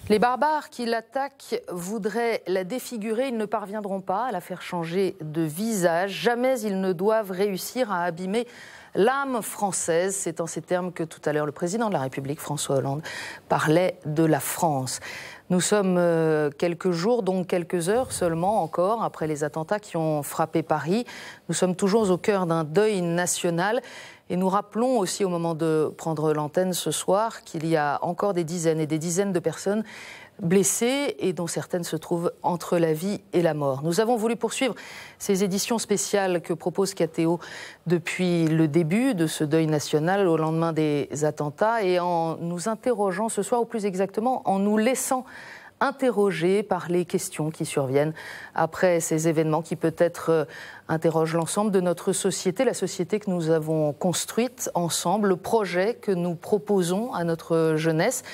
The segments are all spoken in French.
Les barbares qui l'attaquent voudraient la défigurer. Ils ne parviendront pas à la faire changer de visage. Jamais ils ne doivent réussir à abîmer l'âme française. C'est en ces termes que tout à l'heure le président de la République, François Hollande, parlait de la France. Nous sommes quelques jours, donc quelques heures seulement encore, après les attentats qui ont frappé Paris. Nous sommes toujours au cœur d'un deuil national. Et nous rappelons aussi au moment de prendre l'antenne ce soir qu'il y a encore des dizaines et des dizaines de personnes blessées et dont certaines se trouvent entre la vie et la mort. Nous avons voulu poursuivre ces éditions spéciales que propose KTO depuis le début de ce deuil national au lendemain des attentats et en nous interrogeant ce soir, ou plus exactement en nous laissant interrogés par les questions qui surviennent après ces événements qui peut-être interrogent l'ensemble de notre société, la société que nous avons construite ensemble, le projet que nous proposons à notre jeunesse,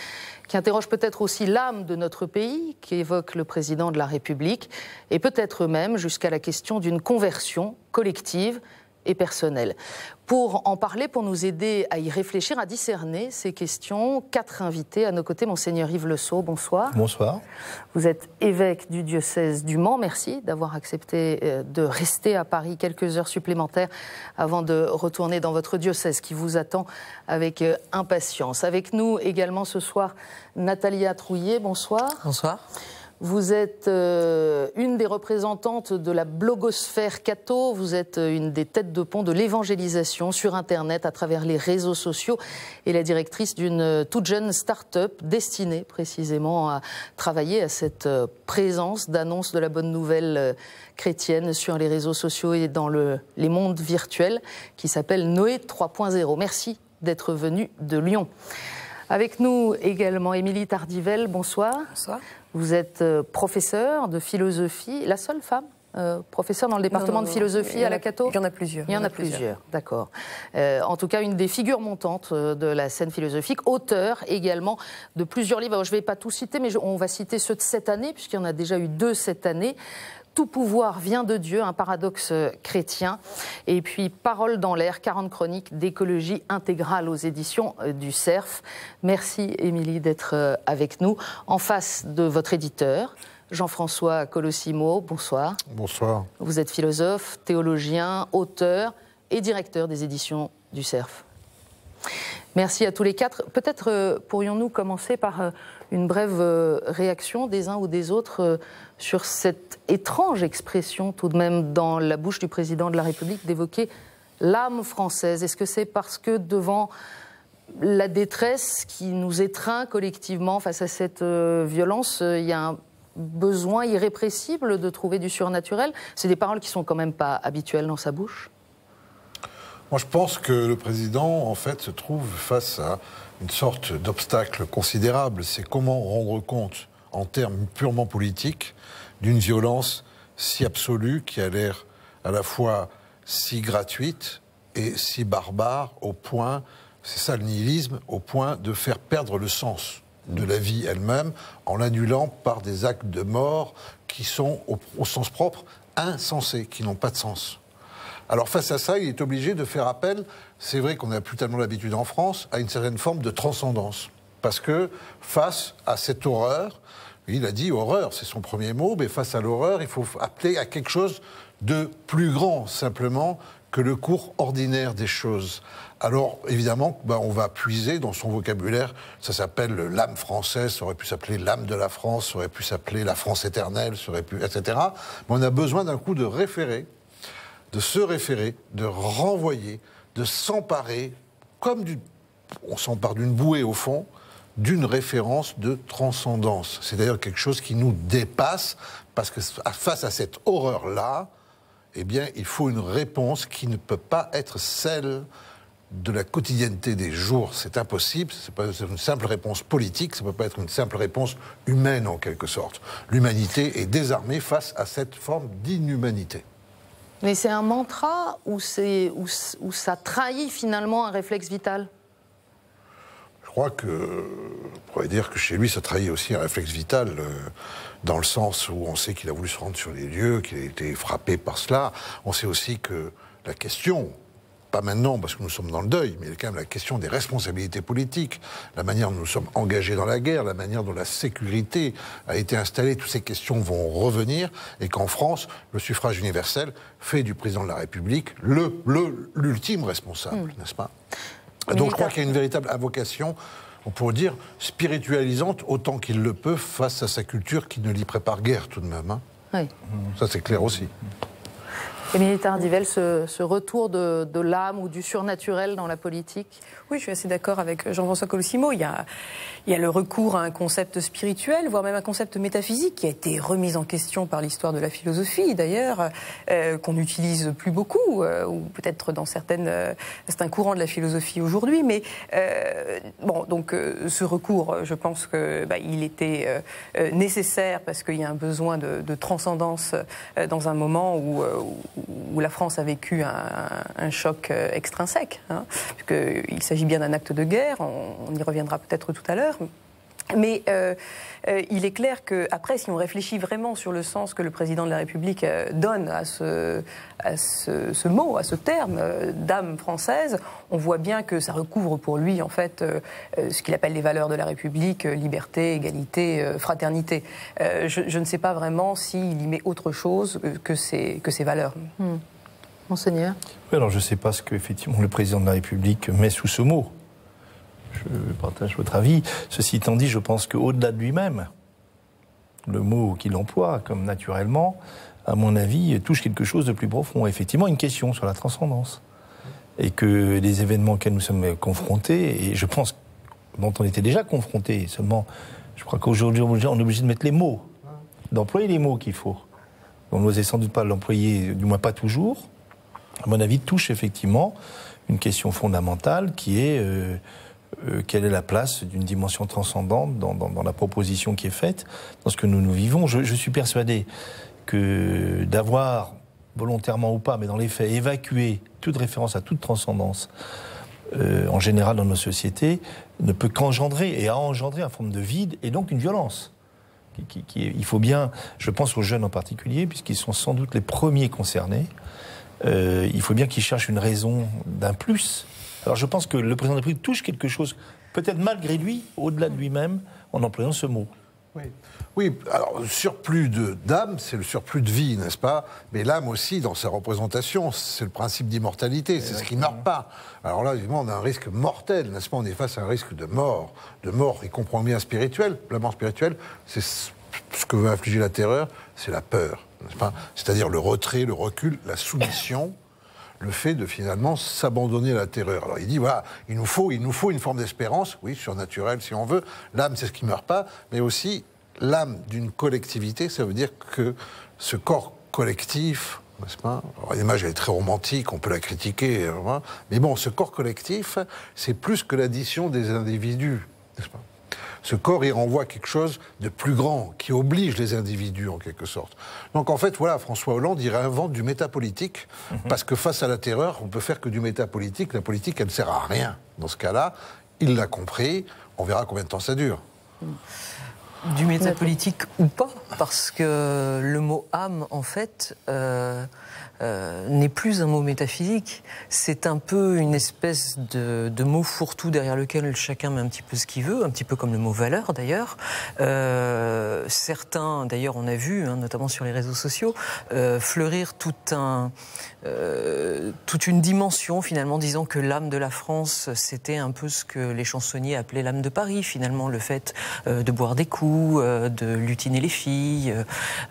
qui interroge peut-être aussi l'âme de notre pays, qu'évoque le président de la République, et peut-être même jusqu'à la question d'une conversion collective et personnelle. Pour en parler, pour nous aider à y réfléchir, à discerner ces questions, 4 invités à nos côtés. Monseigneur Yves Le Sceau, bonsoir. Bonsoir. Vous êtes évêque du diocèse du Mans. Merci d'avoir accepté de rester à Paris quelques heures supplémentaires avant de retourner dans votre diocèse qui vous attend avec impatience. Avec nous également ce soir, Nathalia Trouillet, bonsoir. Bonsoir. Vous êtes une des représentantes de la blogosphère catho, vous êtes une des têtes de pont de l'évangélisation sur Internet à travers les réseaux sociaux et la directrice d'une toute jeune start-up destinée précisément à travailler à cette présence d'annonce de la bonne nouvelle chrétienne sur les réseaux sociaux et dans les mondes virtuels qui s'appelle Noé 3.0. Merci d'être venue de Lyon. Avec nous également Émilie Tardivelle, bonsoir. Bonsoir. Vous êtes professeure de philosophie, la seule femme professeure dans le département de philosophie à la Cato ? Il y en a plusieurs. Il y en a plusieurs, d'accord. En tout cas, une des figures montantes de la scène philosophique, auteur également de plusieurs livres. Alors, je ne vais pas tout citer, mais on va citer ceux de cette année, puisqu'il y en a déjà eu 2 cette année. Tout pouvoir vient de Dieu, un paradoxe chrétien. Et puis Parole dans l'air, 40 chroniques d'écologie intégrale aux éditions du Cerf. Merci Émilie d'être avec nous. En face de votre éditeur, Jean-François Colosimo, bonsoir. Bonsoir. Vous êtes philosophe, théologien, auteur et directeur des éditions du Cerf. Merci à tous les 4. Peut-être pourrions-nous commencer par une brève réaction des uns ou des autres sur cette étrange expression tout de même dans la bouche du président de la République d'évoquer l'âme française. Est-ce que c'est parce que devant la détresse qui nous étreint collectivement face à cette violence, il y a un besoin irrépressible de trouver du surnaturel? C'est des paroles qui sont quand même pas habituelles dans sa bouche. Moi, je pense que le président, en fait, se trouve face à une sorte d'obstacle considérable. C'est comment rendre compte, en termes purement politiques, d'une violence si absolue qui a l'air à la fois si gratuite et si barbare au point, c'est ça le nihilisme, au point de faire perdre le sens de la vie elle-même en l'annulant par des actes de mort qui sont, au sens propre, insensés, qui n'ont pas de sens. Alors face à ça, il est obligé de faire appel, c'est vrai qu'on n'a plus tellement l'habitude en France, à une certaine forme de transcendance. Parce que face à cette horreur, il a dit horreur, c'est son premier mot, mais face à l'horreur, il faut appeler à quelque chose de plus grand, simplement, que le cours ordinaire des choses. Alors, évidemment, on va puiser dans son vocabulaire, ça s'appelle l'âme française, ça aurait pu s'appeler l'âme de la France, ça aurait pu s'appeler la France éternelle, ça aurait pu, etc. Mais on a besoin d'un coup de référé, de se référer, de renvoyer, de s'emparer, comme on s'empare d'une bouée au fond, d'une référence de transcendance. C'est d'ailleurs quelque chose qui nous dépasse, parce que face à cette horreur-là, eh bien, il faut une réponse qui ne peut pas être celle de la quotidienneté des jours. C'est impossible, c'est pas une simple réponse politique, ça ne peut pas être une simple réponse humaine en quelque sorte. L'humanité est désarmée face à cette forme d'inhumanité. Mais c'est un mantra ou ça trahit finalement un réflexe vital? Je crois que, on pourrait dire que chez lui, ça trahit aussi un réflexe vital, dans le sens où on sait qu'il a voulu se rendre sur les lieux, qu'il a été frappé par cela. On sait aussi que la question pas maintenant parce que nous sommes dans le deuil, mais il y a quand même la question des responsabilités politiques, la manière dont nous sommes engagés dans la guerre, la manière dont la sécurité a été installée, toutes ces questions vont revenir, et qu'en France, le suffrage universel fait du président de la République l'ultime responsable, n'est-ce pas? Donc je crois qu'il y a une véritable invocation, on pourrait dire, spiritualisante, autant qu'il le peut, face à sa culture qui ne l'y prépare guère tout de même. Hein. Oui. Ça c'est clair aussi. Émilie Tardivelle, ce retour de l'âme ou du surnaturel dans la politique? Oui, je suis assez d'accord avec Jean-François Colosimo. Il y a le recours à un concept spirituel, voire même un concept métaphysique qui a été remis en question par l'histoire de la philosophie, d'ailleurs, qu'on n'utilise plus beaucoup, ou peut-être dans certains courants de la philosophie aujourd'hui. Mais donc ce recours, je pense que il était nécessaire parce qu'il y a un besoin de transcendance dans un moment où la France a vécu un choc extrinsèque, hein, puisqu'il s'agit bien d'un acte de guerre, on y reviendra peut-être tout à l'heure. Mais il est clair qu'après, si on réfléchit vraiment sur le sens que le président de la République donne à ce mot, à ce terme d'âme française, on voit bien que ça recouvre pour lui, en fait, ce qu'il appelle les valeurs de la République, liberté, égalité, fraternité. Je ne sais pas vraiment s'il y met autre chose que ces valeurs. Monseigneur? Oui, alors je ne sais pas ce que effectivement le président de la République met sous ce mot. Je partage votre avis. Ceci étant dit, je pense qu'au-delà de lui-même, le mot qu'il emploie, comme naturellement, à mon avis, touche quelque chose de plus profond. Effectivement, une question sur la transcendance. Et que les événements auxquels nous sommes confrontés, et je pense dont on était déjà confrontés, seulement, je crois qu'aujourd'hui, on est obligé de mettre les mots, d'employer les mots qu'il faut. On n'osait sans doute pas l'employer, du moins pas toujours. À mon avis, touche effectivement une question fondamentale qui est quelle est la place d'une dimension transcendante dans la proposition qui est faite, dans ce que nous vivons. Je suis persuadé que d'avoir, volontairement ou pas, mais dans les faits, évacué toute référence à toute transcendance, en général dans nos sociétés, ne peut qu'engendrer et a engendré une forme de vide et donc une violence. Il faut bien, je pense aux jeunes en particulier, puisqu'ils sont sans doute les premiers concernés, il faut bien qu'ils cherchent une raison d'un plus. Alors je pense que le président de la République touche quelque chose, peut-être malgré lui, au-delà de lui-même, en employant ce mot. Oui, alors le surplus d'âme, c'est le surplus de vie, n'est-ce pas? Mais l'âme aussi, dans sa représentation, c'est le principe d'immortalité, c'est ce qui ne meurt pas. Alors là, évidemment, on a un risque mortel, n'est-ce pas? On est face à un risque de mort, y compris bien spirituel. La mort spirituelle, c'est ce que veut infliger la terreur, c'est la peur, n'est-ce pas? C'est-à-dire le retrait, le recul, la soumission, le fait de finalement s'abandonner à la terreur. Alors il dit, voilà, il nous faut une forme d'espérance, oui, surnaturelle si on veut. L'âme, c'est ce qui ne meurt pas, mais aussi l'âme d'une collectivité, ça veut dire que ce corps collectif, n'est-ce pas? Alors, l'image, elle est très romantique, on peut la critiquer, hein, mais bon, ce corps collectif, c'est plus que l'addition des individus, n'est-ce pas? Ce corps, il renvoie quelque chose de plus grand, qui oblige les individus, en quelque sorte. Donc, en fait, voilà, François Hollande, il réinvente du métapolitique, parce que face à la terreur, on peut faire que du métapolitique. La politique, elle ne sert à rien. Dans ce cas-là, il l'a compris. On verra combien de temps ça dure. Du métapolitique ou pas, parce que le mot âme, en fait, n'est plus un mot métaphysique. C'est un peu une espèce de mot fourre-tout derrière lequel chacun met un petit peu ce qu'il veut, un petit peu comme le mot valeur d'ailleurs. Certains, d'ailleurs, on a vu, hein, notamment sur les réseaux sociaux, fleurir toute une dimension, finalement, disant que l'âme de la France, c'était un peu ce que les chansonniers appelaient l'âme de Paris, finalement, le fait de boire des coups, de lutiner les filles,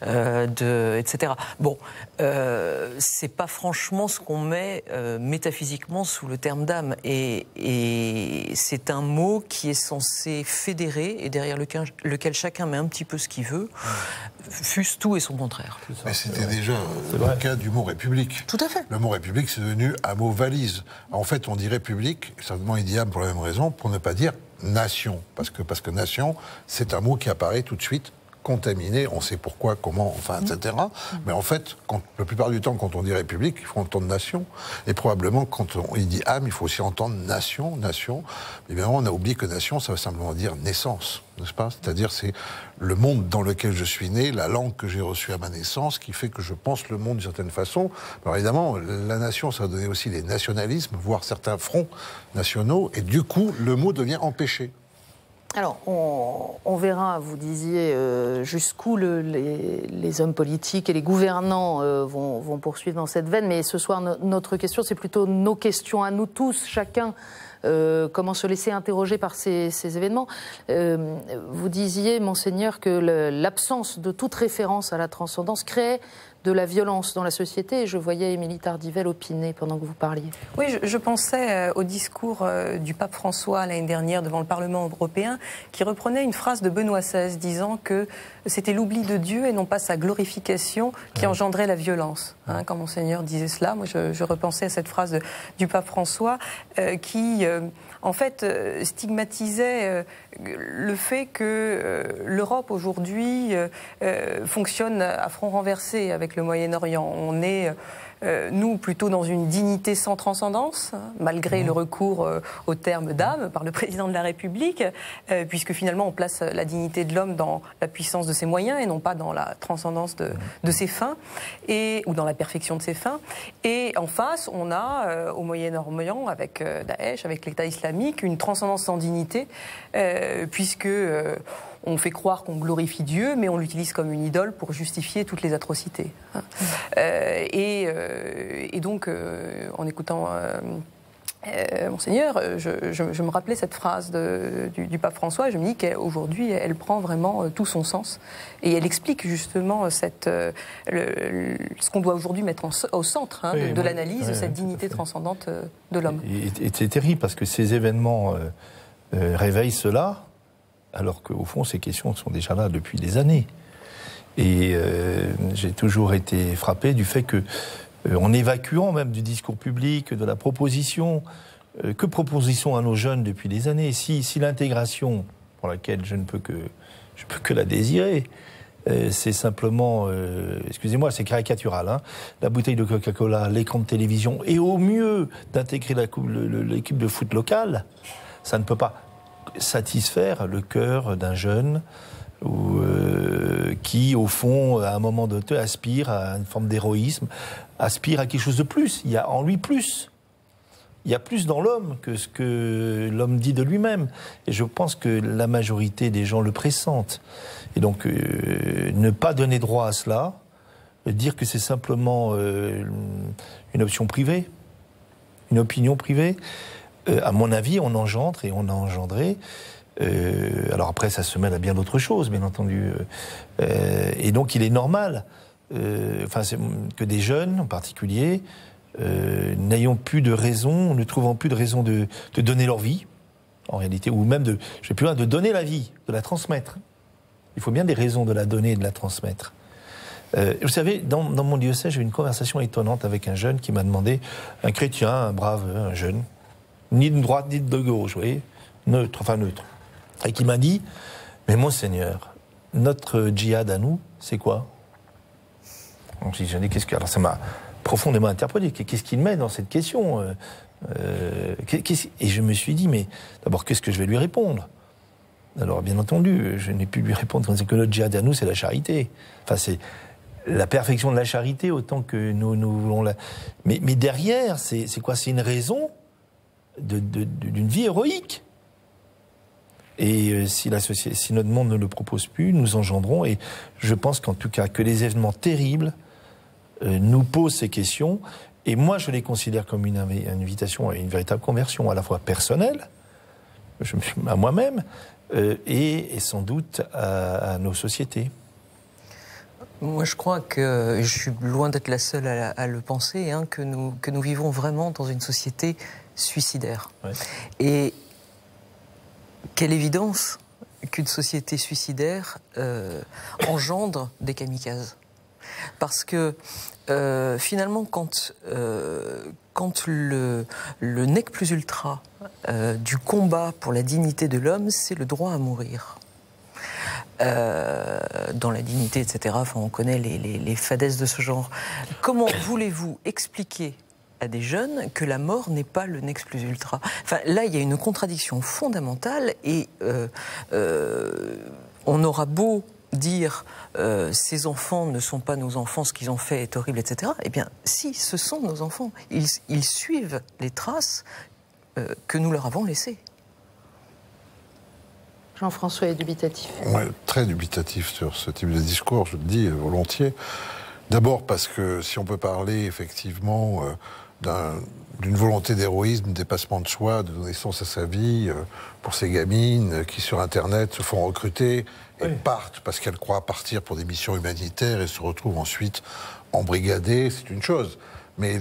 etc. Bon, c'est pas franchement ce qu'on met métaphysiquement sous le terme d'âme, et c'est un mot qui est censé fédérer et derrière lequel chacun met un petit peu ce qu'il veut, fût-ce tout et son contraire. Mais c'était déjà le cas du mot république. Tout à fait. Le mot république, c'est devenu un mot valise. En fait, on dit république, certainement il dit âme pour la même raison, pour ne pas dire nation. Parce que nation, c'est un mot qui apparaît tout de suite contaminée, on sait pourquoi, comment, enfin, etc. Mais en fait, la plupart du temps, quand on dit République, il faut entendre nation. Et probablement, quand on dit âme, il faut aussi entendre nation, nation. Évidemment, on a oublié que nation, ça veut simplement dire naissance, n'est-ce pas? C'est-à-dire, c'est le monde dans lequel je suis né, la langue que j'ai reçue à ma naissance, qui fait que je pense le monde d'une certaine façon. Alors évidemment, la nation, ça va donner aussi les nationalismes, voire certains fronts nationaux, et du coup, le mot devient empêché. Alors, on verra, vous disiez, jusqu'où les hommes politiques et les gouvernants vont poursuivre dans cette veine. Mais ce soir, notre question, c'est plutôt nos questions à nous tous, chacun. Comment se laisser interroger par ces événements. Vous disiez, Monseigneur, que l'absence de toute référence à la transcendance créait de la violence dans la société. Et je voyais Émilie Tardivelle opiner pendant que vous parliez. Oui, je pensais au discours du pape François l'année dernière devant le Parlement européen, qui reprenait une phrase de Benoît XVI disant que c'était l'oubli de Dieu et non pas sa glorification qui engendrait la violence. Hein, quand Monseigneur disait cela, moi je repensais à cette phrase du pape François qui... en fait, stigmatisait le fait que l'Europe aujourd'hui fonctionne à front renversé avec le Moyen-Orient. On est, nous, plutôt dans une dignité sans transcendance, hein, malgré le recours au terme d'âme par le président de la République, puisque finalement on place la dignité de l'homme dans la puissance de ses moyens et non pas dans la transcendance de ses fins, ou dans la perfection de ses fins. Et en face, on a au Moyen-Orient, avec Daesh, avec l'État islamique, une transcendance sans dignité, puisque on fait croire qu'on glorifie Dieu, mais on l'utilise comme une idole pour justifier toutes les atrocités. Et donc, en écoutant Monseigneur, je me rappelais cette phrase du pape François, et je me dis qu'aujourd'hui, elle prend vraiment tout son sens. Et elle explique justement ce qu'on doit aujourd'hui mettre au centre de l'analyse de cette dignité transcendante de l'homme. Et c'est terrible, parce que ces événements réveillent cela, alors qu'au fond, ces questions sont déjà là depuis des années. Et j'ai toujours été frappé du fait que, en évacuant même du discours public, de la proposition, que proposons à nos jeunes depuis des années? Si l'intégration, pour laquelle je peux que la désirer, c'est simplement, excusez-moi, c'est caricatural, hein, la bouteille de Coca-Cola, l'écran de télévision, et au mieux d'intégrer l'équipe de foot locale, ça ne peut pas satisfaire le cœur d'un jeune qui, au fond, à un moment donné, aspire à une forme d'héroïsme, aspire à quelque chose de plus. Il y a en lui plus. Il y a plus dans l'homme que ce que l'homme dit de lui-même. Et je pense que la majorité des gens le pressentent. Et donc, ne pas donner droit à cela, dire que c'est simplement une option privée, une opinion privée, à mon avis, on engendre et on a engendré. Alors après, ça se mêle à bien d'autres choses, bien entendu. Et donc, il est normal que des jeunes, en particulier, n'ayant plus de raison, ne trouvant plus de raison de donner leur vie, en réalité, ou même je vais plus loin, de donner la vie, de la transmettre. Il faut bien des raisons de la donner et de la transmettre. Vous savez, dans mon diocèse, j'ai eu une conversation étonnante avec un jeune qui m'a demandé, un chrétien, un brave, un jeune, ni de droite ni de gauche, vous voyez, neutre, et qui m'a dit, mais Monseigneur, notre djihad à nous, c'est quoi? Donc, j'ai dit, alors ça m'a profondément interpellé, qu'est-ce qu'il met dans cette question? Et je me suis dit, mais d'abord, qu'est-ce que je vais lui répondre? Alors, bien entendu, je n'ai pu lui répondre que notre djihad à nous, c'est la charité. Enfin, c'est la perfection de la charité autant que nous voulons la... Mais derrière, c'est quoi? C'est une raison d'une vie héroïque. Et si notre monde ne le propose plus, nous engendrons. Et je pense qu'en tout cas, que les événements terribles nous posent ces questions. Et moi, je les considère comme une invitation à une véritable conversion, à la fois personnelle, à moi-même, et sans doute à nos sociétés. Moi, je crois que je suis loin d'être la seule à le penser, hein, que nous vivons vraiment dans une société suicidaire. Ouais. Et quelle évidence qu'une société suicidaire engendre des kamikazes. Parce que finalement, quand le nec plus ultra du combat pour la dignité de l'homme, c'est le droit à mourir. dans la dignité, etc. Enfin, on connaît les fadaises de ce genre. Comment voulez-vous expliquer à des jeunes que la mort n'est pas le nex plus ultra? Enfin, là, il y a une contradiction fondamentale et on aura beau dire ces enfants ne sont pas nos enfants, ce qu'ils ont fait est horrible, etc. Eh bien, si, ce sont nos enfants. Ils suivent les traces que nous leur avons laissées. Jean-François est dubitatif. Ouais, très dubitatif sur ce type de discours, je le dis volontiers. D'abord parce que si on peut parler effectivement d'une volonté d'héroïsme, dépassement de soi, de donner sens à sa vie, pour ces gamines qui sur Internet se font recruter et partent parce qu'elles croient partir pour des missions humanitaires et se retrouvent ensuite embrigadées, c'est une chose. Mais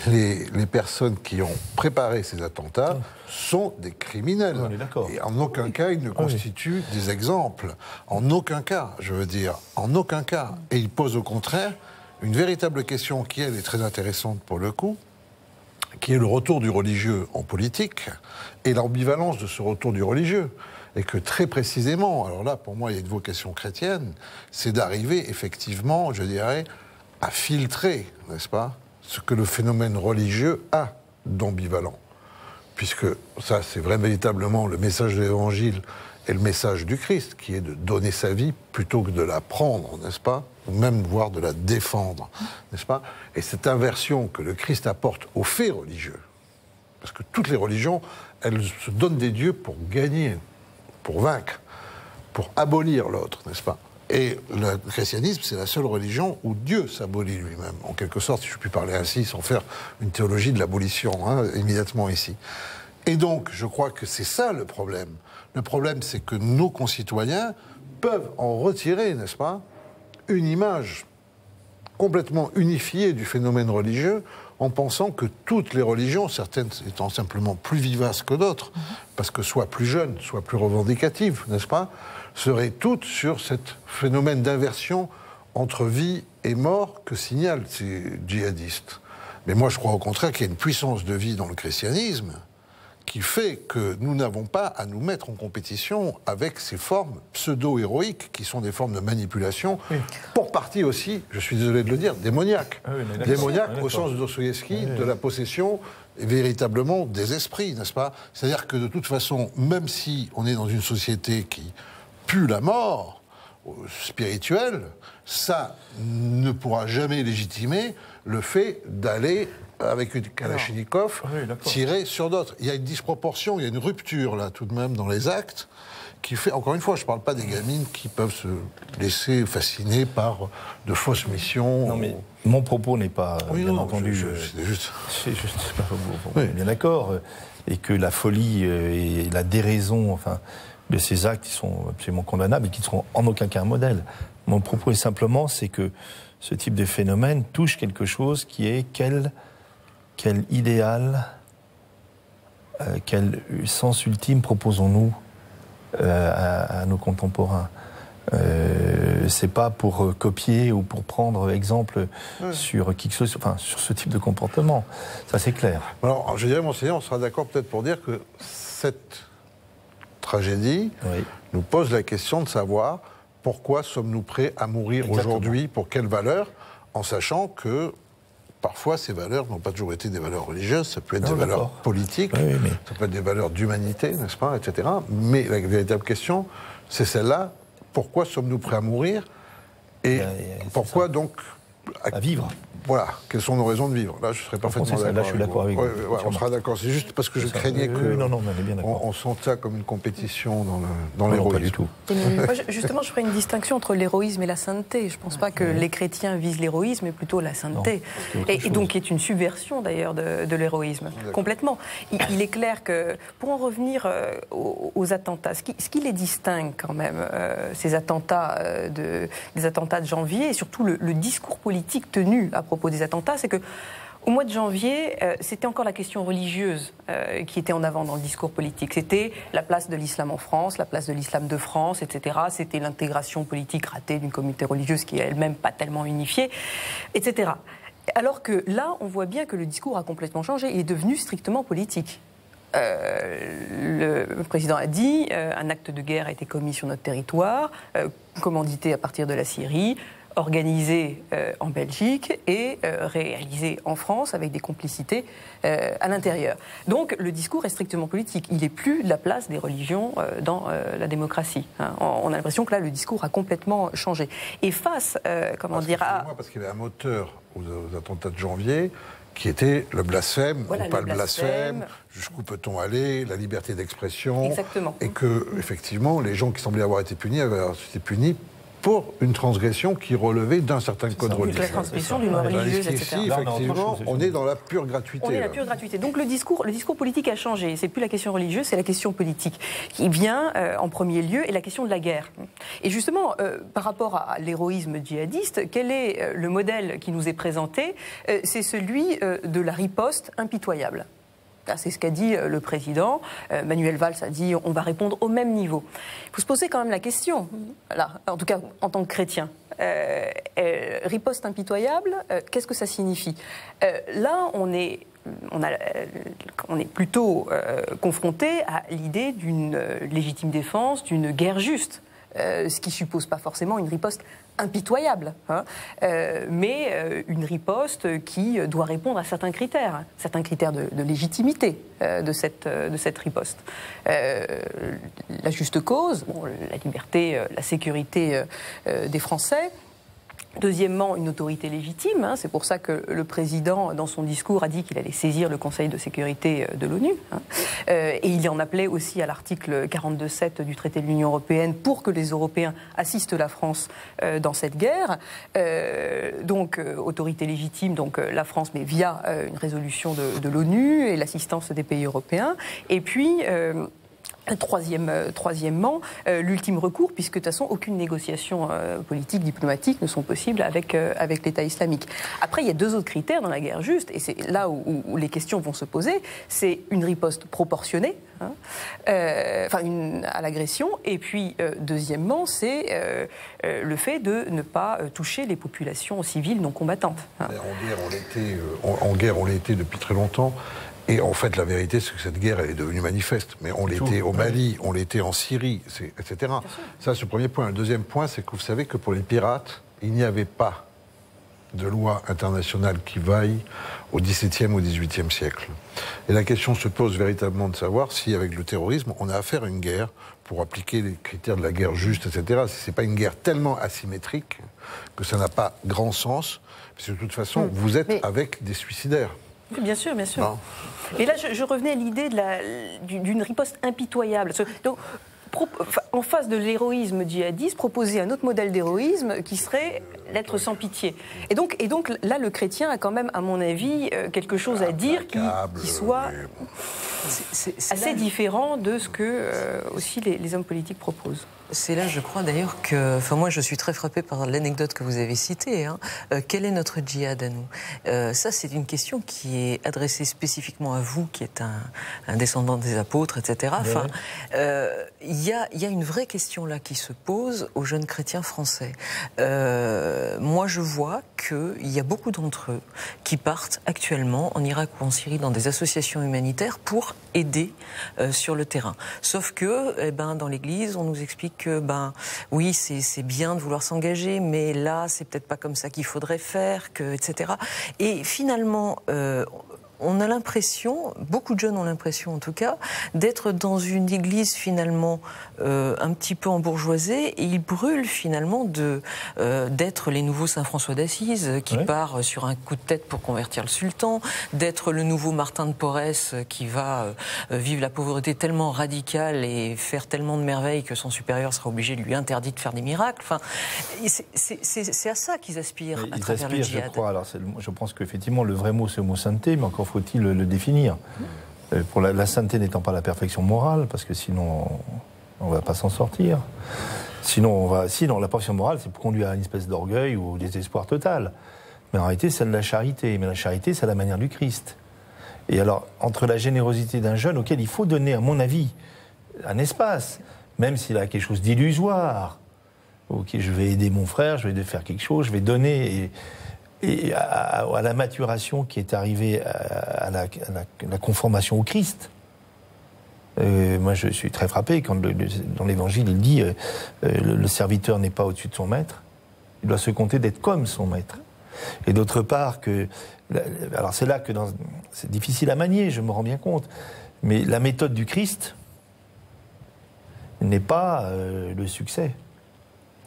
les personnes qui ont préparé ces attentats sont des criminels. On est d'accord. Et en aucun cas, ils ne constituent des exemples. En aucun cas, je veux dire, en aucun cas. Et ils posent au contraire une véritable question qui, elle, est très intéressante pour le coup, qui est le retour du religieux en politique et l'ambivalence de ce retour du religieux. Et que très précisément, alors là, pour moi, il y a une vocation chrétienne, c'est d'arriver effectivement, je dirais, à filtrer, n'est-ce pas, ce que le phénomène religieux a d'ambivalent. Puisque ça, c'est véritablement le message de l'Évangile et le message du Christ, qui est de donner sa vie plutôt que de la prendre, n'est-ce pas, ou même voire de la défendre, n'est-ce pas. Et cette inversion que le Christ apporte aux faits religieux, parce que toutes les religions, elles se donnent des dieux pour gagner, pour vaincre, pour abolir l'autre, n'est-ce pas. Et le christianisme, c'est la seule religion où Dieu s'abolit lui-même, en quelque sorte, si je puis parler ainsi, sans faire une théologie de l'abolition, immédiatement ici. Et donc, je crois que c'est ça le problème. Le problème, c'est que nos concitoyens peuvent en retirer, n'est-ce pas, une image complètement unifiée du phénomène religieux, en pensant que toutes les religions, certaines étant simplement plus vivaces que d'autres, parce que soit plus jeunes, soit plus revendicatives, n'est-ce pas, seraient toutes sur ce phénomène d'inversion entre vie et mort que signalent ces djihadistes. Mais moi, je crois au contraire qu'il y a une puissance de vie dans le christianisme qui fait que nous n'avons pas à nous mettre en compétition avec ces formes pseudo-héroïques qui sont des formes de manipulation, pour partie aussi, je suis désolé de le dire, démoniaques. Démoniaques au sens de Dostoïevski, de la possession véritablement des esprits, n'est-ce pas? C'est-à-dire que de toute façon, même si on est dans une société qui pue la mort spirituelle, ça ne pourra jamais légitimer le fait d'aller avec une Kalachnikov, tirer sur d'autres. Il y a une disproportion, il y a une rupture, là, tout de même, dans les actes, qui fait, encore une fois, je ne parle pas des gamines qui peuvent se laisser fasciner par de fausses missions. Non, mais mon propos n'est pas, bien entendu... C'est juste... On est bien d'accord. Et que la folie et la déraison, enfin, de ces actes, qui sont absolument condamnables et qui ne seront en aucun cas un modèle. Mon propos est simplement, c'est que ce type de phénomène touche quelque chose qui est quel idéal, quel sens ultime proposons-nous à nos contemporains. C'est pas pour copier ou pour prendre exemple sur qui que ce soit, enfin, sur ce type de comportement. Ça, c'est clair. Alors, je dirais, monseigneur, on sera d'accord peut-être pour dire que cette tragédie nous pose la question de savoir pourquoi sommes-nous prêts à mourir aujourd'hui, pour quelles valeurs, en sachant que parfois, ces valeurs n'ont pas toujours été des valeurs religieuses, ça peut être des valeurs politiques, ça peut être des valeurs d'humanité, n'est-ce pas, etc. Mais la véritable question, c'est celle-là. Pourquoi sommes-nous prêts à mourir? Et pourquoi donc... À vivre. Voilà, quelles sont nos raisons de vivre? Là, je serais parfaitement d'accord. Là, je suis d'accord avec vous. On sera d'accord. C'est juste parce que je craignais que on sente ça comme une compétition dans l'héroïsme. Pas du tout. Moi, justement, je ferai une distinction entre l'héroïsme et la sainteté. Je ne pense pas que les chrétiens visent l'héroïsme, mais plutôt la sainteté. Et donc, qui est une subversion, d'ailleurs, de l'héroïsme. Complètement. Il est clair que, pour en revenir aux attentats, ce qui les distingue quand même, ces attentats des attentats de janvier, et surtout le discours politique tenu à propos des attentats, c'est que au mois de janvier, c'était encore la question religieuse qui était en avant dans le discours politique. C'était la place de l'islam en France, la place de l'islam de France, etc. C'était l'intégration politique ratée d'une communauté religieuse qui est elle-même pas tellement unifiée, etc. Alors que là, on voit bien que le discours a complètement changé. Il est devenu strictement politique. le président a dit, un acte de guerre a été commis sur notre territoire, commandité à partir de la Syrie, organisé en Belgique et réalisé en France avec des complicités à l'intérieur. Donc le discours est strictement politique. Il n'est plus de la place des religions dans la démocratie. Hein. On a l'impression que là, le discours a complètement changé. Et face, parce qu'il y avait un moteur aux attentats de janvier qui était le blasphème, voilà, ou pas le blasphème, jusqu'où peut-on aller, la liberté d'expression. Exactement. Et que, effectivement, les gens qui semblaient avoir été punis avaient été punis pour une transgression qui relevait d'un certain code religieux. La transgression d'une loi religieuse, etc. Ici, effectivement, on est dans la pure gratuité. On est dans la pure gratuité. Donc le discours politique a changé. C'est plus la question religieuse, c'est la question politique qui vient en premier lieu, et la question de la guerre. Et justement, par rapport à l'héroïsme djihadiste, quel est le modèle qui nous est présenté? C'est celui de la riposte impitoyable. C'est ce qu'a dit le président. Manuel Valls a dit on va répondre au même niveau. Il faut se poser quand même la question, là, en tout cas en tant que chrétien. Riposte impitoyable, qu'est-ce que ça signifie? Là, on est plutôt confronté à l'idée d'une légitime défense, d'une guerre juste. Ce qui suppose pas forcément une riposte impitoyable, hein, mais une riposte qui doit répondre à certains critères de légitimité de cette riposte. La juste cause, la liberté, la sécurité des Français. Deuxièmement, une autorité légitime. Hein, c'est pour ça que le président, dans son discours, a dit qu'il allait saisir le Conseil de sécurité de l'ONU. Hein, et il en appelait aussi à l'article 42.7 du traité de l'Union européenne pour que les Européens assistent la France dans cette guerre. Donc, autorité légitime, donc la France, mais via une résolution de l'ONU et l'assistance des pays européens. Et puis... Troisièmement, l'ultime recours, puisque de toute façon, aucune négociation politique, diplomatique ne sont possibles avec l'État islamique. Après, il y a deux autres critères dans la guerre juste, et c'est là où les questions vont se poser. C'est une riposte proportionnée, hein, à l'agression, et puis deuxièmement, c'est le fait de ne pas toucher les populations civiles non combattantes. Hein. En guerre, on l'était depuis très longtemps. Et en fait, la vérité, c'est que cette guerre, elle est devenue manifeste. Mais on l'était au Mali, on l'était en Syrie, etc. Ça, c'est le premier point. Le deuxième point, c'est que vous savez que pour les pirates, il n'y avait pas de loi internationale qui vaille au XVIIe ou XVIIIe siècle. Et la question se pose véritablement de savoir si, avec le terrorisme, on a affaire à une guerre pour appliquer les critères de la guerre juste, etc. Si ce n'est pas une guerre tellement asymétrique que ça n'a pas grand sens, parce que de toute façon, vous êtes avec des suicidaires. Bien sûr, bien sûr. Non. Et là, je revenais à l'idée d'une riposte impitoyable. Donc, en face de l'héroïsme djihadiste, proposer un autre modèle d'héroïsme qui serait l'être sans pitié. Et donc, là, le chrétien a quand même, à mon avis, quelque chose à dire qui soit assez différent de ce que aussi les hommes politiques proposent. C'est là, je crois d'ailleurs que... Enfin, moi, je suis très frappée par l'anecdote que vous avez citée. Hein. Quel est notre djihad à nous? Ça, c'est une question qui est adressée spécifiquement à vous, qui êtes un descendant des apôtres, etc. Enfin, il y a une vraie question là qui se pose aux jeunes chrétiens français. Moi, je vois qu'il y a beaucoup d'entre eux qui partent actuellement en Irak ou en Syrie dans des associations humanitaires pour aider sur le terrain. Sauf que, dans l'Église, on nous explique que, oui, c'est bien de vouloir s'engager, mais là, c'est peut-être pas comme ça qu'il faudrait faire, etc. Et finalement, on a l'impression, beaucoup de jeunes ont l'impression en tout cas, d'être dans une église finalement un petit peu embourgeoisée, et ils brûlent finalement d'être les nouveaux Saint-François d'Assise qui part sur un coup de tête pour convertir le sultan, d'être le nouveau Martin de Porres qui va vivre la pauvreté tellement radicale et faire tellement de merveilles que son supérieur sera obligé de lui interdire de faire des miracles. Enfin, c'est à ça qu'ils aspirent à travers le djihad. Je crois. Alors, je pense qu'effectivement le vrai mot c'est le mot sainteté, mais encore faut-il le définir. Pour la sainteté n'étant pas la perfection morale, parce que sinon on ne va pas s'en sortir. Sinon, la perfection morale, c'est pour conduire à une espèce d'orgueil ou au désespoir total. Mais en réalité, c'est de la charité. Mais la charité, c'est la manière du Christ. Et alors, entre la générosité d'un jeune auquel il faut donner, à mon avis, un espace, même s'il a quelque chose d'illusoire, ok, je vais aider mon frère, je vais faire quelque chose, je vais donner... Et à la maturation qui est arrivée à la conformation au Christ. Moi, je suis très frappé quand dans l'Évangile, il dit le serviteur n'est pas au-dessus de son maître, il doit se compter d'être comme son maître. Et d'autre part, alors c'est là que c'est difficile à manier, je me rends bien compte, mais la méthode du Christ n'est pas le succès,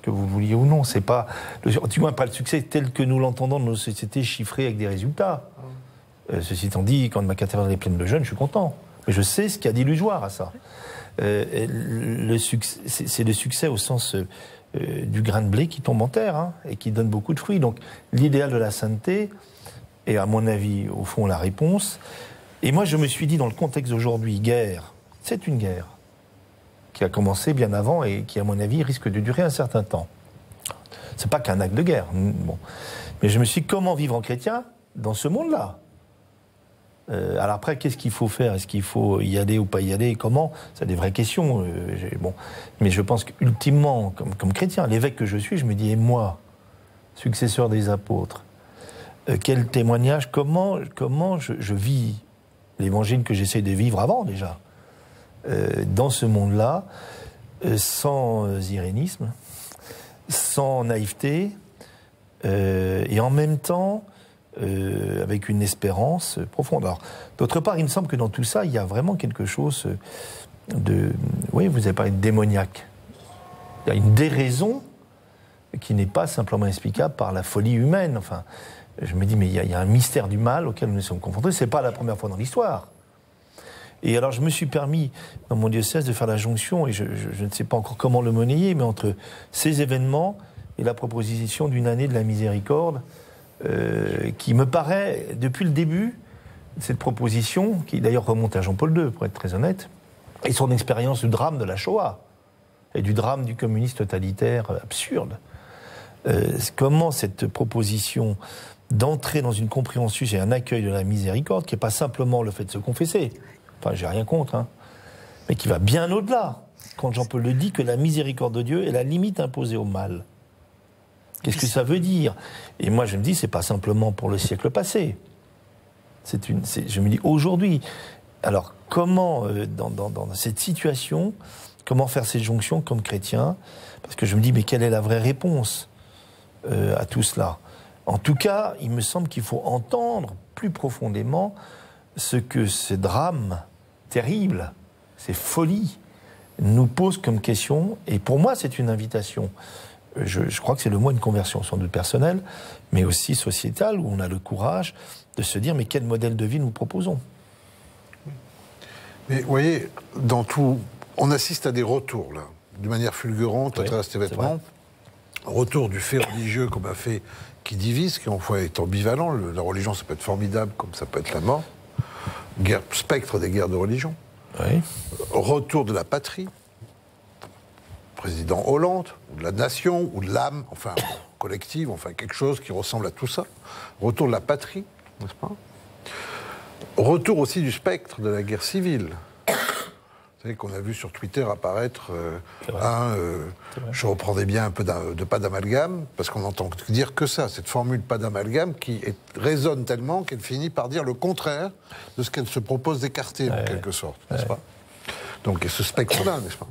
que vous vouliez ou non. C'est pas, du moins pas le succès tel que nous l'entendons dans nos sociétés chiffrées avec des résultats. Ceci étant dit, quand ma cathédrale est pleine de jeunes, je suis content. Mais je sais ce qu'il y a d'illusoire à ça. Le succès, c'est le succès au sens du grain de blé qui tombe en terre, hein, et qui donne beaucoup de fruits. Donc l'idéal de la sainteté est, à mon avis, au fond, la réponse. Et moi, je me suis dit, dans le contexte d'aujourd'hui, guerre, c'est une guerre qui a commencé bien avant et qui, à mon avis, risque de durer un certain temps. C'est pas qu'un acte de guerre. Bon. Mais je me suis dit, comment vivre en chrétien dans ce monde-là ? Alors après, qu'est-ce qu'il faut faire ? Est-ce qu'il faut y aller ou pas y aller ? Comment ? C'est des vraies questions. Bon. Mais je pense qu'ultimement, comme chrétien, l'évêque que je suis, je me dis, et moi, successeur des apôtres, quel témoignage, comment je vis l'évangile que j'essaie de vivre avant déjà, dans ce monde-là, sans irénisme, sans naïveté, et en même temps avec une espérance profonde. Alors, d'autre part, il me semble que dans tout ça, il y a vraiment quelque chose de... Oui, vous avez parlé de démoniaque. Il y a une déraison qui n'est pas simplement explicable par la folie humaine. Enfin, je me dis, mais il y a un mystère du mal auquel nous sommes confrontés. C'est pas la première fois dans l'histoire. Et alors, je me suis permis, dans mon diocèse, de faire la jonction, et je ne sais pas encore comment le monnayer, mais entre ces événements et la proposition d'une année de la miséricorde, qui me paraît, depuis le début, cette proposition, qui d'ailleurs remonte à Jean-Paul II, pour être très honnête, et son expérience du drame de la Shoah, et du drame du communisme totalitaire absurde. Comment cette proposition d'entrer dans une compréhension et un accueil de la miséricorde, qui n'est pas simplement le fait de se confesser, enfin j'ai rien contre, hein, mais qui va bien au-delà, quand Jean-Paul le dit, que la miséricorde de Dieu est la limite imposée au mal. Qu'est-ce que ça veut dire ? Et moi je me dis, c'est pas simplement pour le siècle passé. Je me dis aujourd'hui, alors comment, dans cette situation, comment faire cette jonction comme chrétien ? Parce que je me dis, mais quelle est la vraie réponse à tout cela ? En tout cas, il me semble qu'il faut entendre plus profondément ce que ces drames terribles, ces folies, nous posent comme question. Et pour moi, c'est une invitation. Je crois que c'est le mot, une conversion sans doute personnelle, mais aussi sociétale, où on a le courage de se dire, mais quel modèle de vie nous proposons ? Mais vous voyez, dans tout, on assiste à des retours, là, de manière fulgurante, à travers cet événement. Retour du fait religieux comme un fait qui divise, qui en fois est ambivalent. La religion, ça peut être formidable, comme ça peut être la mort. Spectre des guerres de religion. Oui. Retour de la patrie. Président Hollande, ou de la nation, ou de l'âme, enfin, collective, enfin, quelque chose qui ressemble à tout ça. Retour de la patrie, n'est-ce pas ? Retour aussi du spectre de la guerre civile. Vous savez qu'on a vu sur Twitter apparaître je reprendrai bien un peu de pas d'amalgame, parce qu'on n'entend dire que ça, cette formule pas d'amalgame qui résonne tellement qu'elle finit par dire le contraire de ce qu'elle se propose d'écarter, en quelque sorte, n'est-ce pas ? Donc, il y a ce spectre-là, n'est-ce pas ?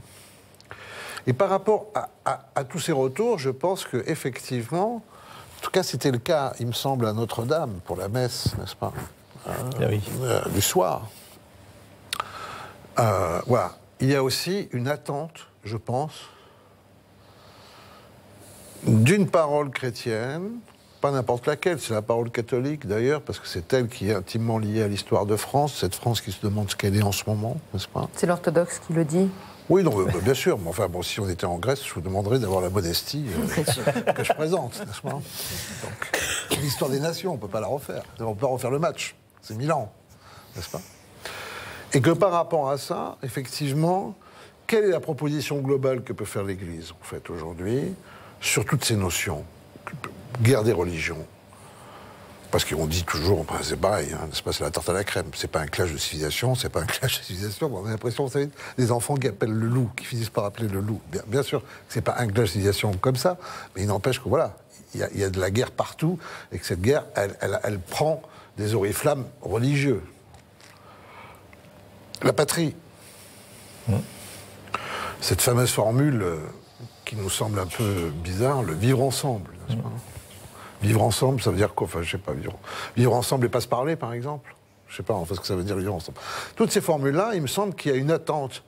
Et par rapport à tous ces retours, je pense qu'effectivement, en tout cas c'était le cas, il me semble, à Notre-Dame, pour la messe, n'est-ce pas, du soir. Voilà. Il y a aussi une attente, je pense, d'une parole chrétienne, pas n'importe laquelle, c'est la parole catholique d'ailleurs, parce que c'est elle qui est intimement liée à l'histoire de France, cette France qui se demande ce qu'elle est en ce moment, n'est-ce pas ? C'est l'orthodoxe qui le dit. Oui, non, bien sûr. Mais enfin, bon, si on était en Grèce, je vous demanderais d'avoir la modestie que je présente, n'est-ce pas ? Donc, l'histoire des nations, on ne peut pas la refaire. On ne peut pas refaire le match. C'est Milan, n'est-ce pas ? Et que par rapport à ça, effectivement, quelle est la proposition globale que peut faire l'Église, en fait, aujourd'hui, sur toutes ces notions ? Guerre des religions. Parce qu'on dit toujours, ben, c'est pareil, hein, n'est-ce pas, c'est la tarte à la crème. C'est pas un clash de civilisation, c'est pas un clash de civilisation. On a l'impression, vous savez, des enfants qui appellent le loup, qui finissent par appeler le loup. Bien sûr que c'est pas un clash de civilisation comme ça, mais il n'empêche que voilà, il y a de la guerre partout, et que cette guerre, elle prend des oriflammes religieux. La patrie. cette fameuse formule qui nous semble un peu bizarre, le vivre ensemble, n'est-ce pas ? Vivre ensemble, ça veut dire quoi ? Enfin, je sais pas, vivre ensemble et pas se parler, par exemple ? Je sais pas, en fait, ce que ça veut dire vivre ensemble. Toutes ces formules-là, il me semble qu'il y a une attente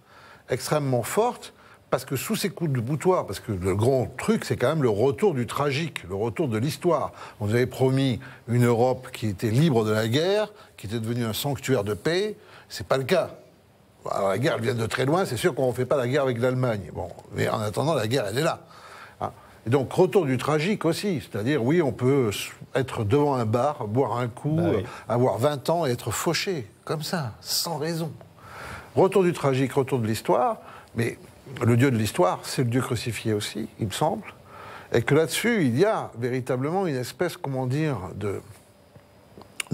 extrêmement forte, parce que sous ces coups de boutoir, parce que le grand truc, c'est quand même le retour du tragique, le retour de l'histoire. On nous avait promis une Europe qui était libre de la guerre, qui était devenue un sanctuaire de paix. C'est pas le cas. Alors, la guerre, elle vient de très loin, c'est sûr qu'on ne fait pas la guerre avec l'Allemagne. Bon, mais en attendant, la guerre, elle est là. Hein. Et donc, retour du tragique aussi. C'est-à-dire, oui, on peut être devant un bar, boire un coup, avoir 20 ans et être fauché, comme ça, sans raison. Retour du tragique, retour de l'histoire, mais le Dieu de l'histoire, c'est le Dieu crucifié aussi, il me semble, et que là-dessus, il y a véritablement une espèce, comment dire, de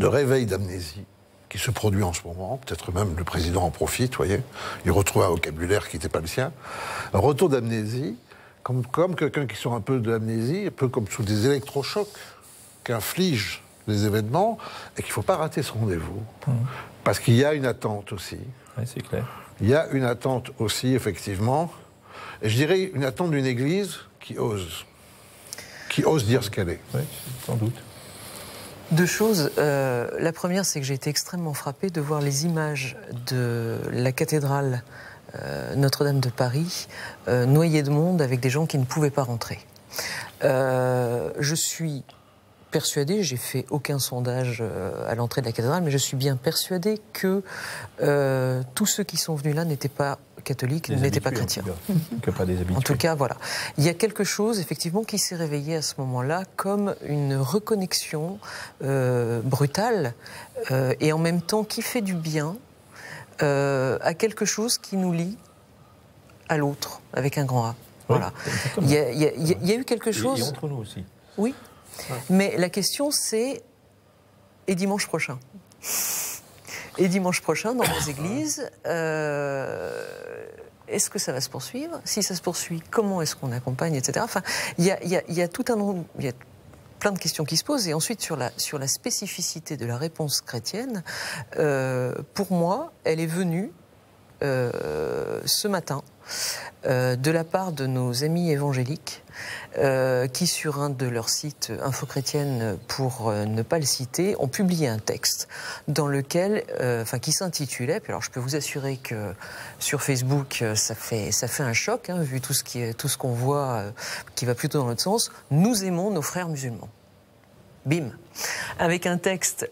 réveil d'amnésie qui se produit en ce moment. Peut-être même le président en profite, vous voyez. Il retrouve un vocabulaire qui n'était pas le sien. Un retour d'amnésie, comme quelqu'un qui sort un peu de l'amnésie, un peu comme sous des électrochocs qu'infligent les événements, et qu'il ne faut pas rater ce rendez-vous. Parce qu'il y a une attente aussi. Oui, c'est clair. Il y a une attente aussi, effectivement, et je dirais une attente d'une Église qui ose dire ce qu'elle est. Oui, sans doute. Deux choses. La première, c'est que j'ai été extrêmement frappée de voir les images de la cathédrale Notre-Dame de Paris noyée de monde avec des gens qui ne pouvaient pas rentrer. Je suis persuadée, j'ai fait aucun sondage à l'entrée de la cathédrale, mais je suis bien persuadée que tous ceux qui sont venus là n'étaient pas catholiques, n'étaient pas chrétiens. En tout cas, voilà. Il y a quelque chose, effectivement, qui s'est réveillé à ce moment-là comme une reconnexion brutale et en même temps qui fait du bien à quelque chose qui nous lie à l'autre, avec un grand A. Voilà. Il y a eu quelque chose... Et entre nous aussi. Oui. Mais la question, c'est, et dimanche prochain ? Et dimanche prochain, dans les églises, est-ce que ça va se poursuivre ? Si ça se poursuit, comment est-ce qu'on accompagne, etc. Enfin, il y a tout un nombre... Il y a plein de questions qui se posent. Et ensuite, sur la spécificité de la réponse chrétienne, pour moi, elle est venue ce matin de la part de nos amis évangéliques qui, sur un de leurs sites Info-Chrétienne, pour ne pas le citer, ont publié un texte dans lequel, qui s'intitulait, puis alors je peux vous assurer que sur Facebook ça fait un choc, hein, vu tout ce qu'on voit qui va plutôt dans l'autre sens. Nous aimons nos frères musulmans. Bim, avec un texte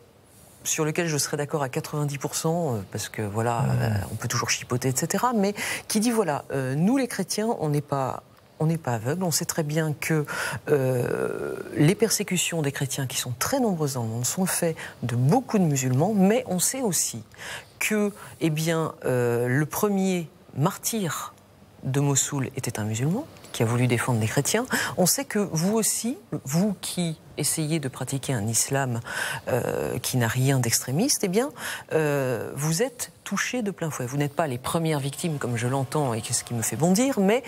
sur lequel je serais d'accord à 90%, parce que voilà, on peut toujours chipoter, etc. Mais qui dit voilà, nous les chrétiens, on n'est pas aveugles. On sait très bien que les persécutions des chrétiens, qui sont très nombreuses dans le monde, sont le fait de beaucoup de musulmans. Mais on sait aussi que, le premier martyr de Mossoul était un musulman qui a voulu défendre les chrétiens. On sait que vous aussi, vous qui essayez de pratiquer un islam qui n'a rien d'extrémiste, vous êtes touchés de plein fouet. Vous n'êtes pas les premières victimes, comme je l'entends, et ce qui me fait bondir, mais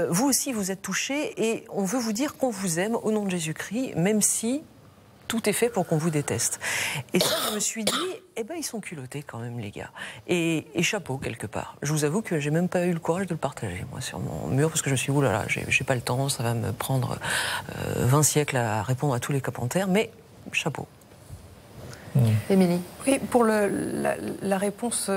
vous aussi, vous êtes touchés, et on veut vous dire qu'on vous aime au nom de Jésus-Christ, même si tout est fait pour qu'on vous déteste. Et ça, je me suis dit, ils sont culottés quand même, les gars. Et chapeau, quelque part. Je vous avoue que j'ai même pas eu le courage de le partager, moi, sur mon mur, parce que je me suis dit, oulala, j'ai pas le temps, ça va me prendre 20 siècles à répondre à tous les commentaires, mais chapeau. Émilie. Oui, pour la réponse